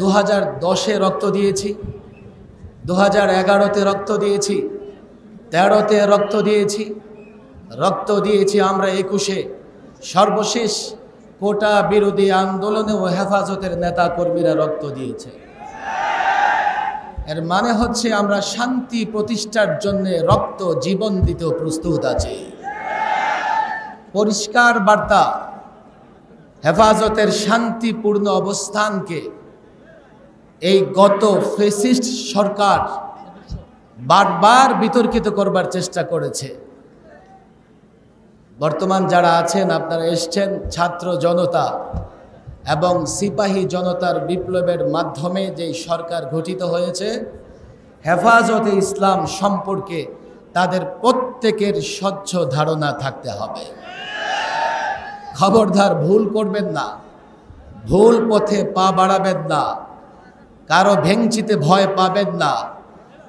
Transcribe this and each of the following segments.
2010-এ রক্ত দিয়েছি, 2011-তে রক্ত দিয়েছি, 13-তে রক্ত দিয়েছি আমরা 21-এ। সর্বশেষ কোটা বিরোধী আন্দোলনে ও হেফাজতের নেতা কর্মীরা রক্ত দিয়েছে। এর মানে হচ্ছে আমরা শান্তি প্রতিষ্ঠার জন্য রক্ত জীবন দিতে প্রস্তুত আছি। পরিষ্কার বার্তা, হেফাজতের শান্তিপূর্ণ অবস্থানকে এই গত ফ্যাসিস্ট সরকার বারবার বিতর্কিত করবার চেষ্টা করেছে। বর্তমান যারা আছেন, আপনারা এসছেন ছাত্র জনতা এবং সিপাহী জনতার বিপ্লবের মাধ্যমে যেই সরকার গঠিত হয়েছে, হেফাজতে ইসলাম সম্পর্কে তাদের প্রত্যেকের স্বচ্ছ ধারণা থাকতে হবে। খবরদার ভুল করবেন না, ভুল পথে পা বাড়াবেন না, কারো ভেংচিতে ভয় পাবেন না।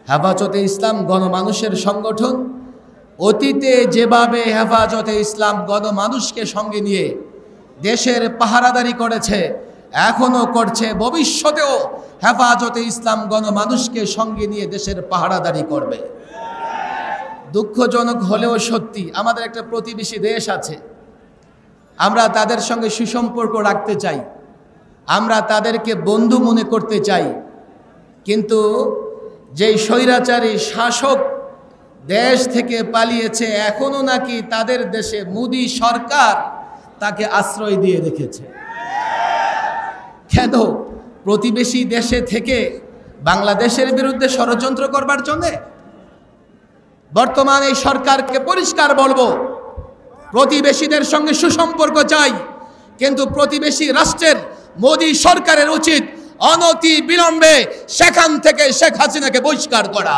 হেফাজতে ইসলাম গণমানুষের সংগঠন। অতীতে যেভাবে হেফাজতে ইসলাম গণমানুষকে সঙ্গে নিয়ে দেশের পাহারাদারি করেছে, এখনো করছে, ভবিষ্যতেও হেফাজতে ইসলাম গণমানুষকে সঙ্গে নিয়ে দেশের পাহারাদারি করবে। দুঃখজনক হলেও সত্যি, আমাদের একটা প্রতিবেশী দেশ আছে, আমরা তাদের সঙ্গে সুসম্পর্ক রাখতে চাই, আমরা তাদেরকে বন্ধু মনে করতে চাই, কিন্তু যেই স্বৈরাচারী শাসক দেশ থেকে পালিয়েছে, এখনো নাকি তাদের দেশে মোদি সরকার তাকে আশ্রয় দিয়ে রেখেছে। কেন? প্রতিবেশী দেশে থেকে বাংলাদেশের বিরুদ্ধে ষড়যন্ত্র করবার জন্যে। বর্তমান এই সরকারকে পরিষ্কার বলবো, প্রতিবেশীদের সঙ্গে সুসম্পর্ক চাই, কিন্তু প্রতিবেশী রাষ্ট্রের মোদি সরকারের উচিত অনতি বিলম্বে সেখান থেকে শেখ হাসিনাকে বহিষ্কার করা।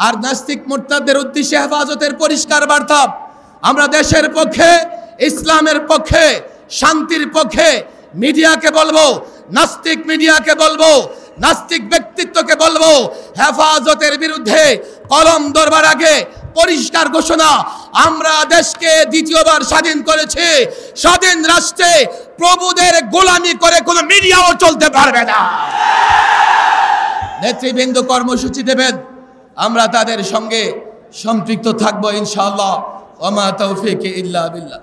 আর নাস্তিক মুরতাদদের উদ্দেশ্যে হেফাজতের পরিষ্কার বার্তা, আমরা দেশের পক্ষে, ইসলামের পক্ষে, শান্তির পক্ষে। মিডিয়াকে বলবো, নাস্তিক মিডিয়াকে বলবো, নাস্তিক ব্যক্তিত্বকে বলবো, হেফাজতের বিরুদ্ধে কলম ধরবার আগে পরিষ্কার ঘোষণা, আমরা দেশকে দ্বিতীয়বার স্বাধীন করেছি। স্বাধীন রাষ্ট্রে প্রভুদের গোলামি করে কোনো মিডিয়াও চলতে পারবে না। নেতৃবৃন্দ কর্মসূচি দেবেন, আমরা তাদের সঙ্গে সম্পৃক্ত থাকবো ইনশাআল্লাহ। ওয়া মা তাওফীকি ইল্লা বিল্লাহ।